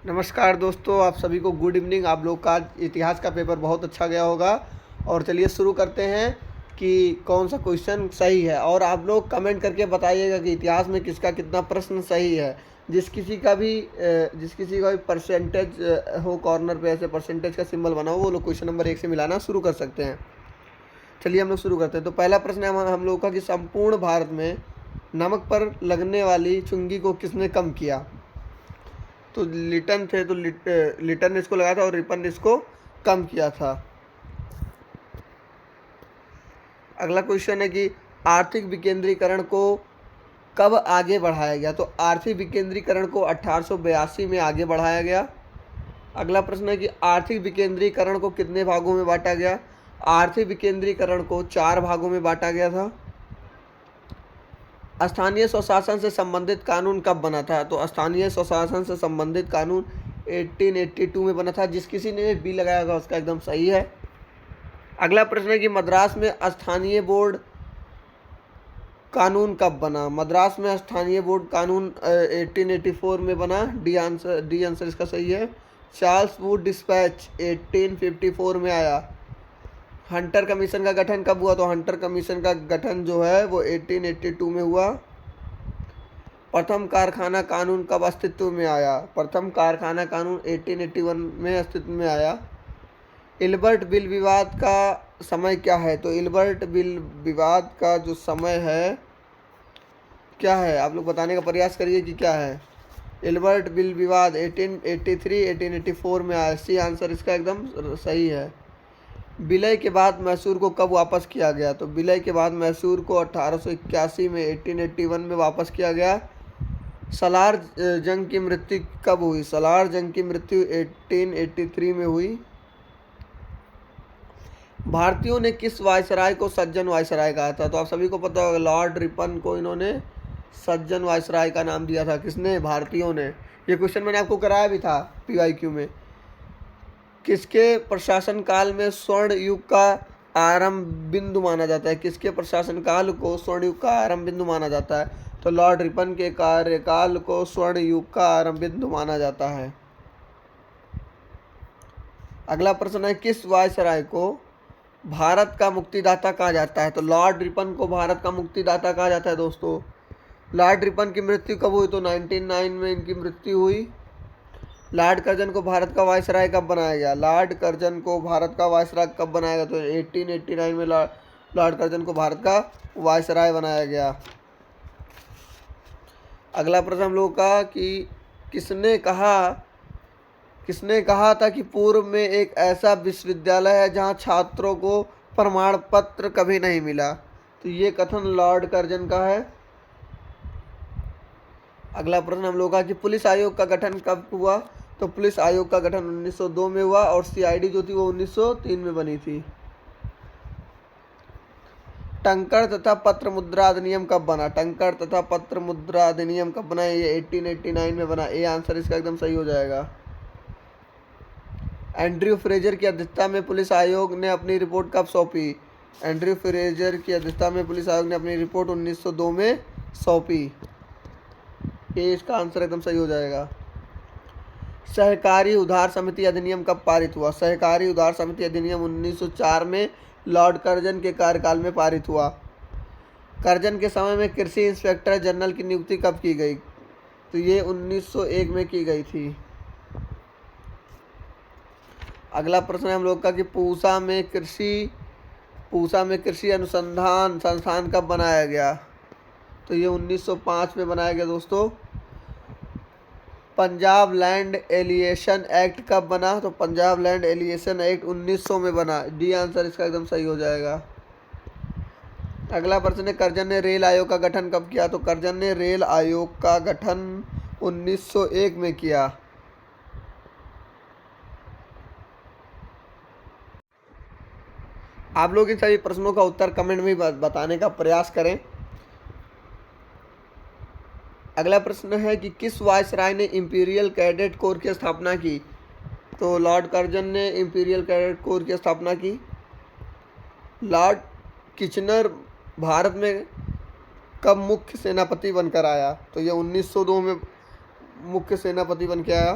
नमस्कार दोस्तों, आप सभी को गुड इवनिंग। आप लोग का इतिहास का पेपर बहुत अच्छा गया होगा। और चलिए शुरू करते हैं कि कौन सा क्वेश्चन सही है। और आप लोग कमेंट करके बताइएगा कि इतिहास में किसका कितना प्रश्न सही है। जिस किसी का भी परसेंटेज हो, कॉर्नर पे ऐसे परसेंटेज का सिंबल बना हो, वो लोग क्वेश्चन नंबर 1 से मिलाना शुरू कर सकते हैं। चलिए हम लोग शुरू करते हैं। तो पहला प्रश्न है हम लोग का कि संपूर्ण भारत में नमक पर लगने वाली चुंगी को किसने कम किया। तो लिटन थे, तो लिटन ने इसको लगाया था और रिपन ने इसको कम किया था। अगला क्वेश्चन है कि आर्थिक विकेंद्रीकरण को कब आगे बढ़ाया गया। तो आर्थिक विकेंद्रीकरण को 1882 में आगे बढ़ाया गया। अगला प्रश्न है कि आर्थिक विकेंद्रीकरण को कितने भागों में बांटा गया। आर्थिक विकेंद्रीकरण को 4 भागों में बांटा गया था। स्थानीय स्वशासन से संबंधित कानून कब बना था। तो स्थानीय स्वशासन से संबंधित कानून 1882 में बना था। जिस किसी ने बी लगाया होगा उसका एकदम सही है। अगला प्रश्न है कि मद्रास में स्थानीय बोर्ड कानून कब बना। मद्रास में स्थानीय बोर्ड कानून 1884 में बना। डी आंसर इसका सही है। चार्ल्स वुड डिस्पैच 1854 में आया। हंटर कमीशन का गठन कब हुआ। तो हंटर कमीशन का गठन जो है वो 1882 में हुआ। प्रथम कारखाना कानून कब अस्तित्व में आया। प्रथम कारखाना कानून 1881 में अस्तित्व में आया। इल्बर्ट बिल विवाद का समय क्या है। तो इल्बर्ट बिल विवाद का जो समय है क्या है, आप लोग बताने का प्रयास करिए कि क्या है। इल्बर्ट बिल विवाद 1883 1884 में आया। सी आंसर इसका एकदम सही है। विलय के बाद मैसूर को कब वापस किया गया। तो विलय के बाद मैसूर को 1881 में 1881 में वापस किया गया। सलार जंग की मृत्यु कब हुई। सलार जंग की मृत्यु 1883 में हुई। भारतीयों ने किस वायसराय को सज्जन वायसराय कहा था। तो आप सभी को पता होगा, लॉर्ड रिपन को इन्होंने सज्जन वायसराय का नाम दिया था। किसने, भारतीयों ने। ये क्वेश्चन मैंने आपको कराया भी था PYQ में। किसके प्रशासन काल में स्वर्ण युग का आरंभ बिंदु माना जाता है। किसके प्रशासन काल को स्वर्ण युग का आरंभ बिंदु माना जाता है। तो लॉर्ड रिपन के कार्यकाल को स्वर्ण युग का आरंभ बिंदु माना जाता है। अगला प्रश्न है किस वायसराय को भारत का मुक्तिदाता कहा जाता है। तो लॉर्ड रिपन को भारत का मुक्तिदाता कहा जाता है दोस्तों। लॉर्ड रिपन की मृत्यु कब हुई। तो 1909 में इनकी मृत्यु हुई। लॉर्ड कर्जन को भारत का वायसराय कब बनाया गया। लॉर्ड कर्जन को भारत का वायसराय कब बनाया गया। तो 1889 में लॉर्ड कर्जन को भारत का वायसराय बनाया गया। अगला प्रश्न हम लोग का कि किसने कहा था कि पूर्व में एक ऐसा विश्वविद्यालय है जहां छात्रों को प्रमाण पत्र कभी नहीं मिला। तो ये कथन लॉर्ड कर्जन का है। अगला प्रश्न हम लोग का कि पुलिस आयोग का गठन कब हुआ। तो पुलिस आयोग का गठन 1902 में हुआ और CID जो थी वो 1903 में बनी थी। टंकण तथा पत्र मुद्रा अधिनियम कब बना। टंकण तथा पत्र मुद्रा अधिनियम कब बना। ये 1889 में बना। ए आंसर इसका एकदम सही हो जाएगा। एंड्रयू फ्रेजर की अध्यक्षता में पुलिस आयोग ने अपनी रिपोर्ट कब सौंपी। एंड्रयू फ्रेजर की अध्यक्षता में पुलिस आयोग ने अपनी रिपोर्ट 1902 में सौंपी। ये इसका आंसर एकदम सही हो जाएगा। सहकारी उधार समिति अधिनियम कब पारित हुआ। सहकारी उधार समिति अधिनियम 1904 में लॉर्ड कर्जन के कार्यकाल में पारित हुआ। कर्जन के समय में कृषि इंस्पेक्टर जनरल की नियुक्ति कब की गई। तो ये 1901 में की गई थी। अगला प्रश्न है हम लोग का कि पूसा में कृषि अनुसंधान संस्थान कब बनाया गया। तो ये 1905 में बनाया गया दोस्तों। पंजाब लैंड एलिएशन एक्ट कब बना। तो पंजाब लैंड एलिएशन एक्ट 1900 में बना। डी आंसर इसका एकदम सही हो जाएगा। अगला प्रश्न है कर्जन ने रेल आयोग का गठन कब किया। तो कर्जन ने रेल आयोग का गठन 1901 में किया। आप लोग इन सभी प्रश्नों का उत्तर कमेंट में बताने का प्रयास करें। अगला प्रश्न है कि किस वायसराय ने इंपीरियल कैडेट कोर की स्थापना की। तो लॉर्ड कर्जन ने इंपीरियल कैडेट कोर की स्थापना की। लॉर्ड किचनर भारत में कब मुख्य सेनापति बनकर आया। तो ये 1902 में मुख्य सेनापति बन के आया।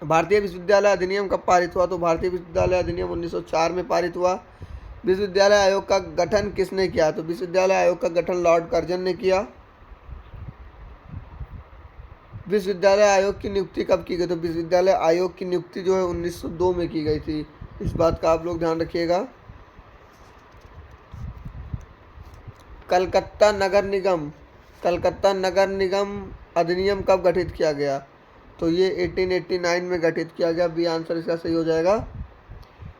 भारतीय विश्वविद्यालय अधिनियम कब पारित हुआ? तो भारतीय विश्वविद्यालय अधिनियम 1904 में पारित हुआ। विश्वविद्यालय आयोग का गठन किसने किया? तो विश्वविद्यालय आयोग का गठन लॉर्ड कर्जन ने किया। विश्वविद्यालय आयोग की नियुक्ति कब की गई? तो विश्वविद्यालय आयोग की नियुक्ति जो है 1902 में की गई थी। इस बात का आप लोग ध्यान रखिएगा। कलकत्ता नगर निगम अधिनियम कब गठित किया गया? तो ये 1889 में गठित किया गया। बी आंसर इसका सही हो जाएगा।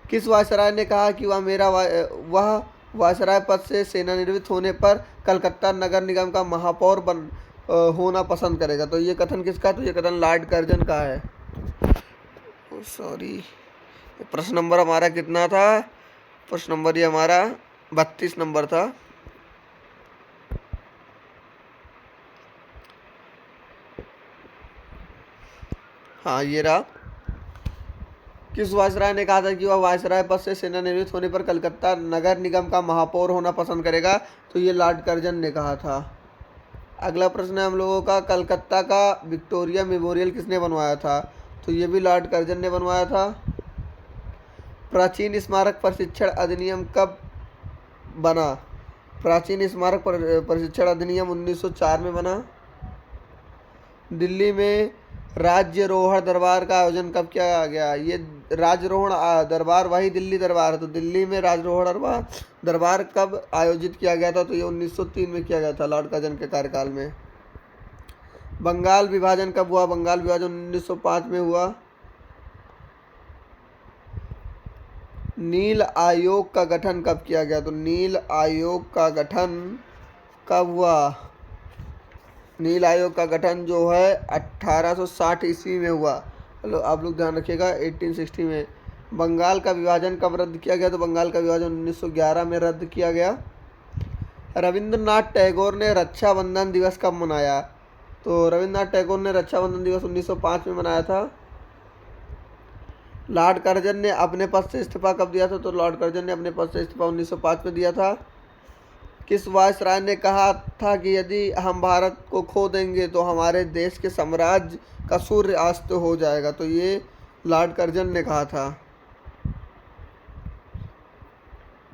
किस वायसराय ने कहा कि वह वायसराय पद से सेवानिवृत्त होने पर कलकत्ता नगर निगम का महापौर होना पसंद करेगा? तो ये कथन किसका? तो ये कथन लॉर्ड कर्जन का है। सॉरी, प्रश्न नंबर हमारा कितना था? प्रश्न नंबर ये हमारा 32 नंबर था। हाँ, ये रहा। किस वायसराय ने कहा था कि वह वायसराय पद से सेवानिवृत्त होने पर कलकत्ता नगर निगम का महापौर होना पसंद करेगा? तो ये लॉर्ड कर्जन ने कहा था। अगला प्रश्न है हम लोगों का, कलकत्ता का विक्टोरिया मेमोरियल किसने बनवाया था? तो ये भी लॉर्ड कर्जन ने बनवाया था। प्राचीन स्मारक प्रशिक्षण अधिनियम कब बना? प्राचीन स्मारक प्रशिक्षण अधिनियम 1904 में बना। दिल्ली में राज्यरोहण दरबार का आयोजन कब किया गया? ये राज्यरोहण दरबार वही दिल्ली दरबार है। तो दिल्ली में राज्यरोहण दरबार कब आयोजित किया गया था? तो ये 1903 में किया गया था, लॉर्ड कर्जन के कार्यकाल में। बंगाल विभाजन कब हुआ? बंगाल विभाजन 1905 में हुआ। नील आयोग का गठन कब किया गया? तो नील आयोग का गठन कब हुआ? नील आयोग का गठन जो है 1860 ईस्वी में हुआ। चलो आप लोग ध्यान रखिएगा, 1860 में। बंगाल का विभाजन कब रद्द किया गया? तो बंगाल का विभाजन 1911 में रद्द किया गया। रविंद्रनाथ टैगोर ने रक्षाबंधन दिवस कब मनाया? तो रविंद्रनाथ टैगोर ने रक्षाबंधन दिवस 1905 में मनाया था। लॉर्ड कर्जन ने अपने पद से इस्तीफा कब दिया था? तो लॉर्ड कर्जन ने अपने पद से इस्तीफा 1905 में दिया था। किस वायसराय ने कहा था कि यदि हम भारत को खो देंगे तो हमारे देश के साम्राज्य का सूर्य अस्त हो जाएगा? तो ये लॉर्ड कर्जन ने कहा था।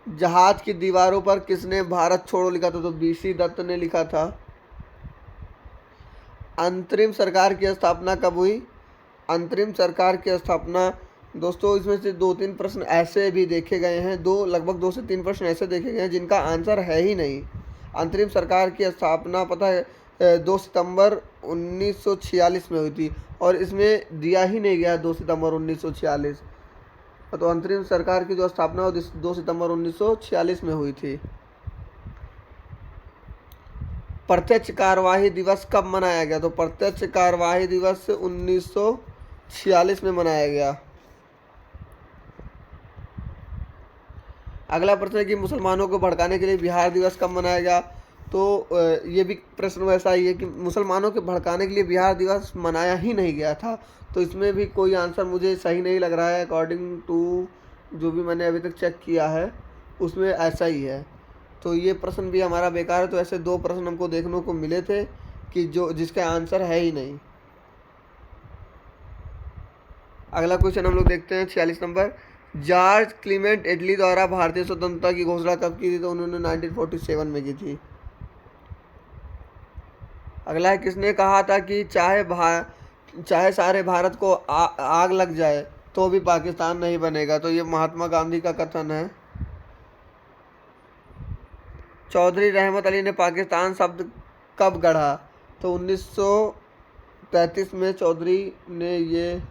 जहाज की दीवारों पर किसने भारत छोड़ो लिखा था? तो बीसी दत्त ने लिखा था। अंतरिम सरकार की स्थापना कब हुई? अंतरिम सरकार की स्थापना, दोस्तों इसमें से 2-3 प्रश्न ऐसे भी देखे गए हैं, लगभग 2 से 3 प्रश्न ऐसे देखे गए हैं जिनका आंसर है ही नहीं। अंतरिम सरकार की स्थापना पता है 2 सितंबर 1946 में हुई थी, और इसमें दिया ही नहीं गया 2 सितंबर 1946। तो अंतरिम सरकार की जो स्थापना 2 सितंबर 1946 में हुई थी। प्रत्यक्ष कार्यवाही दिवस कब मनाया गया? तो प्रत्यक्ष कार्यवाही दिवस 1946 में मनाया गया। अगला प्रश्न है कि मुसलमानों को भड़काने के लिए बिहार दिवस कब मनाया गया? तो ये भी प्रश्न वैसा ही है कि मुसलमानों के भड़काने के लिए बिहार दिवस मनाया ही नहीं गया था। तो इसमें भी कोई आंसर मुझे सही नहीं लग रहा है। अकॉर्डिंग टू जो भी मैंने अभी तक चेक किया है उसमें ऐसा ही है। तो ये प्रश्न भी हमारा बेकार है। तो ऐसे 2 प्रश्न हमको देखने को मिले थे कि जिसका आंसर है ही नहीं। अगला क्वेश्चन हम लोग देखते हैं 46 नंबर। जॉर्ज क्लीमेंट इटली द्वारा भारतीय स्वतंत्रता की घोषणा कब की थी? तो उन्होंने 1947 में की थी। अगला है, किसने कहा था कि चाहे सारे भारत को आग लग जाए तो भी पाकिस्तान नहीं बनेगा? तो ये महात्मा गांधी का कथन है। चौधरी रहमत अली ने पाकिस्तान शब्द कब गढ़ा? तो 1933 में चौधरी ने ये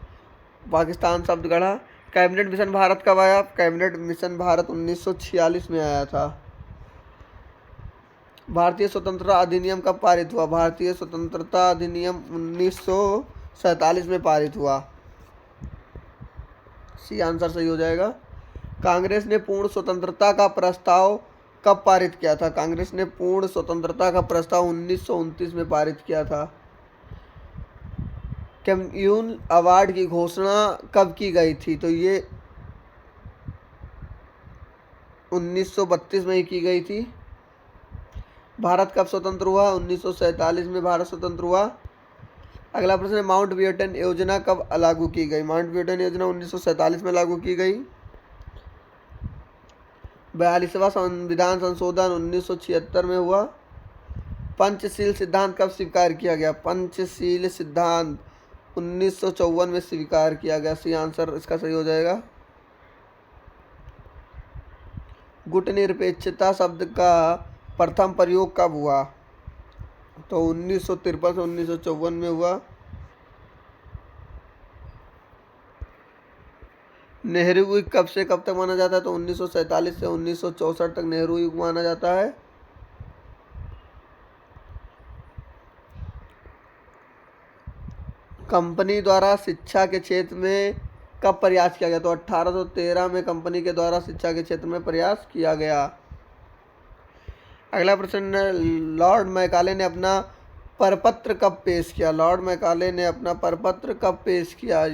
पाकिस्तान शब्द गढ़ा। कैबिनेट मिशन भारत कब आया? कैबिनेट मिशन भारत 1946 में आया था। भारतीय स्वतंत्रता अधिनियम कब पारित हुआ? भारतीय स्वतंत्रता अधिनियम 1947 में पारित हुआ। सी आंसर सही हो जाएगा। कांग्रेस ने पूर्ण स्वतंत्रता का प्रस्ताव कब पारित किया था? कांग्रेस ने पूर्ण स्वतंत्रता का प्रस्ताव 1929 में पारित किया था। कम्युन अवार्ड की घोषणा कब की गई थी? तो ये 1932 में ही की गई थी। भारत कब स्वतंत्र हुआ? 1947 में भारत स्वतंत्र हुआ। अगला प्रश्न है माउंट बेटन योजना कब लागू की गई? माउंट बेटन योजना 1947 में लागू की गई। 42वां संविधान संशोधन 1976 में हुआ। पंचशील सिद्धांत कब स्वीकार किया गया? पंचशील सिद्धांत 1954 में स्वीकार किया गया। सी आंसर इसका सही हो जाएगा। गुटनिरपेक्षता शब्द का प्रथम प्रयोग कब हुआ? तो 1953 से 1954 में हुआ। नेहरू युग कब से कब तक माना जाता है? तो 1947 से 1964 तक नेहरू युग माना जाता है। कंपनी द्वारा शिक्षा के क्षेत्र में कब प्रयास किया गया? तो 1813 में कंपनी के द्वारा शिक्षा के क्षेत्र में प्रयास किया गया। अगला प्रश्न है लॉर्ड मैकाले ने अपना परपत्र कब पेश किया? लॉर्ड मैकाले ने अपना परपत्र कब पेश किया?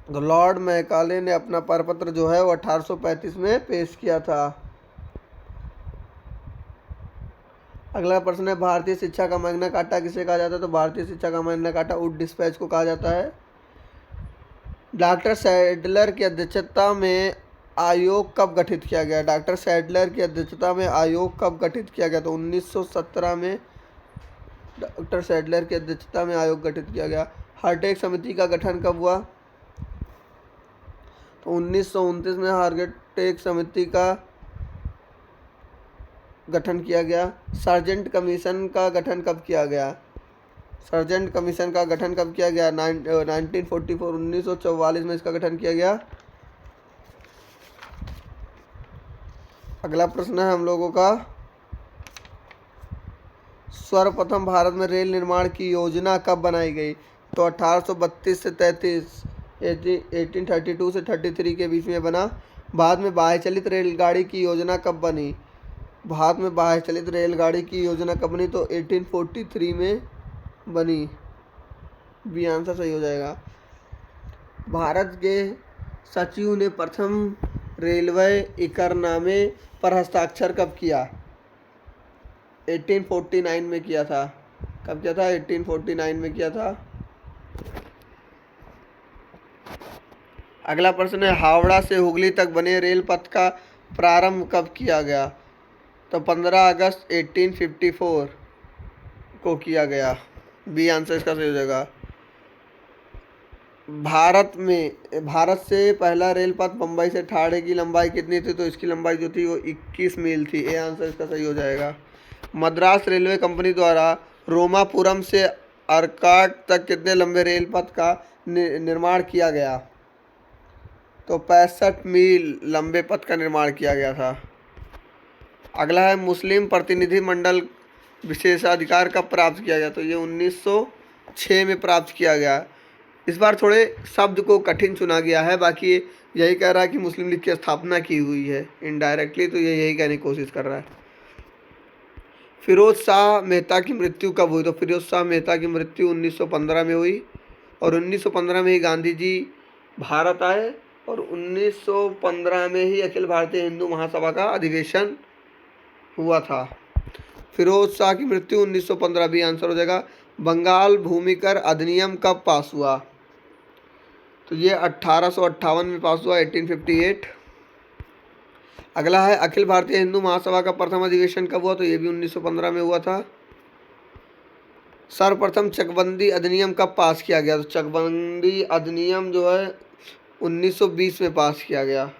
तो लॉर्ड मैकाले ने अपना परपत्र जो है वो 1835 में पेश किया था। अगला प्रश्न है भारतीय शिक्षा का मैग्ना कार्टा किसे कहा जाता है? तो भारतीय शिक्षा का मैग्ना कार्टा वुड डिस्पैच को कहा जाता है। डॉक्टर सैडलर की अध्यक्षता में आयोग कब गठित किया गया? डॉक्टर सैडलर की अध्यक्षता में आयोग कब गठित किया गया? तो 1917 में डॉक्टर सैडलर की अध्यक्षता में आयोग गठित किया गया। हार्टेक समिति का गठन कब हुआ? तो 1929 में हार्टेक समिति का गठन किया गया। सार्जेंट कमीशन का गठन कब किया गया? सार्जेंट कमीशन का गठन कब किया गया? 1944 1944 में इसका गठन किया गया। अगला प्रश्न है हम लोगों का सर्वप्रथम भारत में रेल निर्माण की योजना कब बनाई गई? तो 1832 से 33 1832 से 33 के बीच में बना। बाद में बाह्य चलित रेलगाड़ी की योजना कब बनी? भारत में बाह्य चलित रेलगाड़ी की योजना कब बनी? तो 1843 में बनी। बी आंसर सही हो जाएगा। भारत के सचिव ने प्रथम रेलवे इकरारनामे पर हस्ताक्षर कब किया? 1849 में किया था। कब किया था? 1849 में किया था। अगला प्रश्न है हावड़ा से हुगली तक बने रेल पथ का प्रारंभ कब किया गया? तो 15 अगस्त 1854 को किया गया। बी आंसर इसका सही हो जाएगा। भारत से पहला रेल पथ बम्बई से ठाणे की लंबाई कितनी थी? तो इसकी लंबाई जो थी वो 21 मील थी। ए आंसर इसका सही हो जाएगा। मद्रास रेलवे कंपनी द्वारा रोमापुरम से अर्काट तक कितने लंबे रेल पथ का निर्माण किया गया? तो 65 मील लंबे पथ का निर्माण किया गया था। अगला है मुस्लिम प्रतिनिधि मंडल विशेषाधिकार कब प्राप्त किया गया? तो ये 1906 में प्राप्त किया गया। इस बार थोड़े शब्द को कठिन चुना गया है, बाकी यही कह रहा है कि मुस्लिम लीग की स्थापना की हुई है इनडायरेक्टली, तो ये यही कहने की कोशिश कर रहा है। फिरोज शाह मेहता की मृत्यु कब हुई? तो फिरोज शाह मेहता की मृत्यु 1915 में हुई और 1915 में ही गांधी जी भारत आए और 1915 में ही अखिल भारतीय हिंदू महासभा का अधिवेशन हुआ था। फिरोज शाह की मृत्यु 1915 भी आंसर हो जाएगा। बंगाल भूमिकर अधिनियम कब पास हुआ? तो ये 1858 में पास हुआ, 1858। अगला है अखिल भारतीय हिंदू महासभा का प्रथम अधिवेशन कब हुआ? तो ये भी 1915 में हुआ था। सर्वप्रथम चकबंदी अधिनियम कब पास किया गया? तो चकबंदी अधिनियम जो है 1920 में पास किया गया।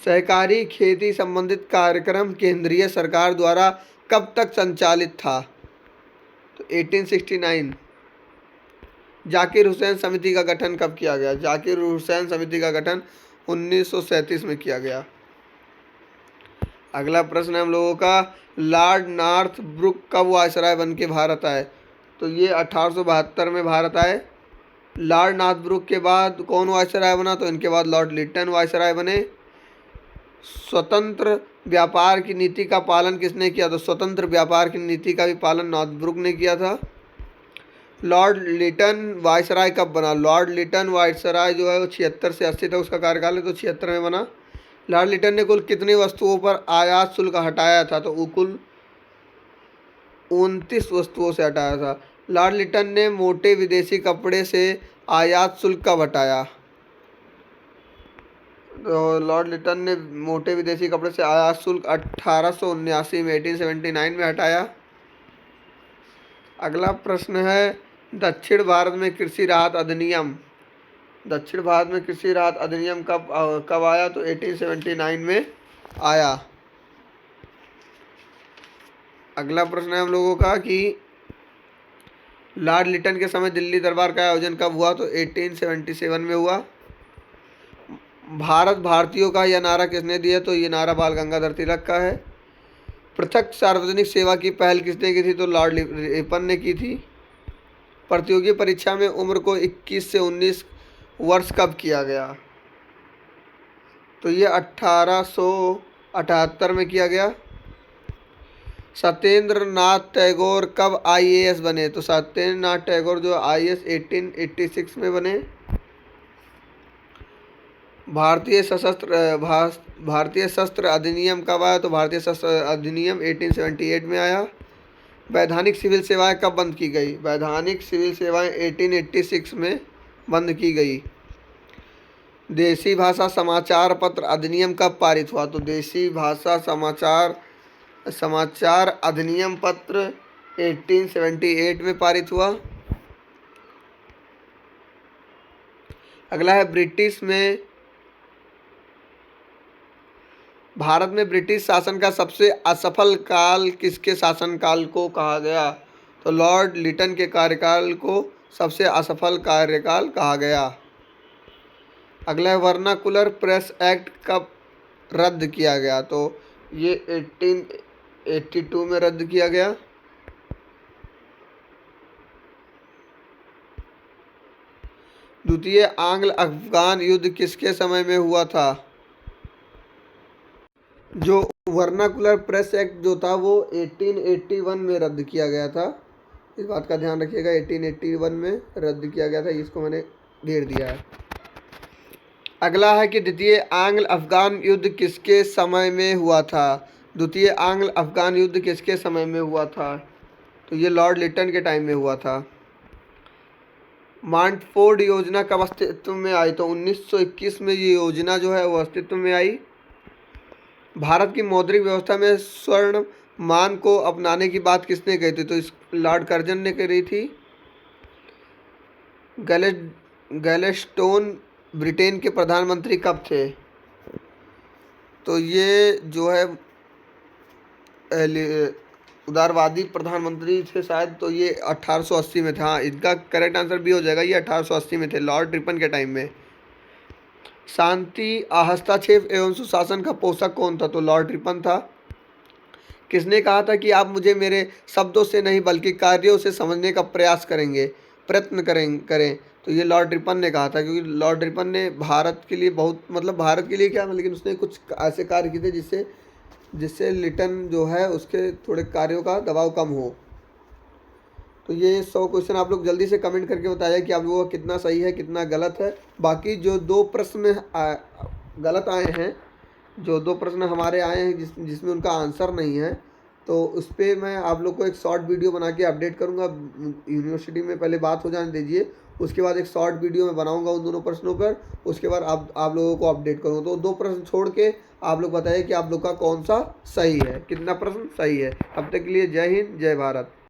सहकारी खेती संबंधित कार्यक्रम केंद्रीय सरकार द्वारा कब तक संचालित था? तो 1869। जाकिर हुसैन समिति का गठन कब किया गया? जाकिर हुसैन समिति का गठन 1937 में किया गया। अगला प्रश्न है हम लोगों का लॉर्ड नॉर्थ ब्रुक कब वायसराय बन के भारत आए? तो ये 1872 में भारत आए। लॉर्ड नॉर्थ ब्रुक के बाद कौन वायसराय बना? तो इनके बाद लॉर्ड लिटन वायसराय बने। स्वतंत्र व्यापार की नीति का पालन किसने किया? तो स्वतंत्र व्यापार की नीति का भी पालन नॉर्थ ब्रुक ने किया था। लॉर्ड लिटन वायसराय कब बना? लॉर्ड लिटन वायसराय जो है वो 76 से 80 तक उसका कार्यकाल है, तो 76 में बना। लॉर्ड लिटन ने कुल कितनी वस्तुओं पर आयात शुल्क हटाया था? तो कुल 29 वस्तुओं से हटाया था। लॉर्ड लिटन ने मोटे विदेशी कपड़े से आयात शुल्क कब हटाया? तो लॉर्ड लिटन ने मोटे विदेशी कपड़े से आयात शुल्क 1879 में 1879 में हटाया। अगला प्रश्न है, दक्षिण भारत में कृषि राहत अधिनियम कब आया? तो 1879 में आया। अगला प्रश्न है हम लोगों का कि लॉर्ड लिटन के समय दिल्ली दरबार का आयोजन कब हुआ? तो 1877 में हुआ। भारत भारतीयों का यह नारा किसने दिया? तो ये नारा बाल गंगाधर तिलक का है। पृथक सार्वजनिक सेवा की पहल किसने की थी? तो लॉर्ड रिपन ने की थी। प्रतियोगी परीक्षा में उम्र को 21 से 19 वर्ष कब किया गया? तो ये 1878 में किया गया। सत्येंद्र नाथ टैगोर कब आईएएस बने? तो सत्येंद्र नाथ टैगोर जो आईएएस 1886 में बने। भारतीय शस्त्र अधिनियम कब आया? तो भारतीय शस्त्र अधिनियम 1878 में आया। वैधानिक सिविल सेवाएं कब बंद की गई? वैधानिक सिविल सेवाएं 1886 में बंद की गई। देसी भाषा समाचार पत्र अधिनियम कब पारित हुआ? तो देसी भाषा समाचार अधिनियम पत्र 1878 में पारित हुआ। अगला है, भारत में ब्रिटिश शासन का सबसे असफल काल किसके शासनकाल को कहा गया? तो लॉर्ड लिटन के कार्यकाल को सबसे असफल कार्यकाल कहा गया। अगला है, वर्नाकुलर प्रेस एक्ट कब रद्द किया गया? तो ये 1882 में रद्द किया गया। द्वितीय आंग्ल अफगान युद्ध किसके समय में हुआ था? जो वर्नाकुलर प्रेस एक्ट जो था वो 1881 में रद्द किया गया था। इस बात का ध्यान रखिएगा, 1881 में रद्द किया गया था। इसको मैंने घेर दिया है। अगला है कि द्वितीय आंग्ल अफगान युद्ध किसके समय में हुआ था? द्वितीय आंग्ल अफगान युद्ध किसके समय में हुआ था? तो ये लॉर्ड लिटन के टाइम में हुआ था। मांटफोर्ड योजना कब अस्तित्व में आई? तो 1921 में ये योजना जो है वो अस्तित्व में आई। भारत की मौद्रिक व्यवस्था में स्वर्ण मान को अपनाने की बात किसने कही थी? तो इस लॉर्ड कर्जन ने करी थी। गैलेस्टोन ब्रिटेन के प्रधानमंत्री कब थे? तो ये जो है उदारवादी प्रधानमंत्री थे शायद, तो ये 1880 में था। इनका करेक्ट आंसर भी हो जाएगा, ये 1880 में थे, लॉर्ड रिपन के टाइम में। शांति, हस्तक्षेप एवं सुशासन का पोषक कौन था? तो लॉर्ड रिपन था। किसने कहा था कि आप मुझे मेरे शब्दों से नहीं बल्कि कार्यों से समझने का प्रयत्न करें? तो ये लॉर्ड रिपन ने कहा था, क्योंकि लॉर्ड रिपन ने भारत के लिए भारत के लिए क्या, लेकिन उसने कुछ ऐसे कार्य किए थे जिससे लिटन जो है उसके थोड़े कार्यों का दबाव कम हो। तो ये 100 क्वेश्चन आप लोग जल्दी से कमेंट करके बताइए कि आप लोगों का कितना सही है कितना गलत है। बाकी जो 2 प्रश्न गलत आए हैं, जो 2 प्रश्न हमारे आए हैं जिसमें उनका आंसर नहीं है, तो उस पर मैं आप लोग को एक शॉर्ट वीडियो बना के अपडेट करूँगा। यूनिवर्सिटी में पहले बात हो जाने दीजिए, उसके बाद एक शॉर्ट वीडियो मैं बनाऊँगा उन दोनों प्रश्नों पर। उसके बाद आप लोगों को अपडेट करूँगा। तो 2 प्रश्न छोड़ के आप लोग बताइए कि आप लोग का कौन सा सही है, कितना प्रश्न सही है। अब तक के लिए जय हिंद, जय भारत।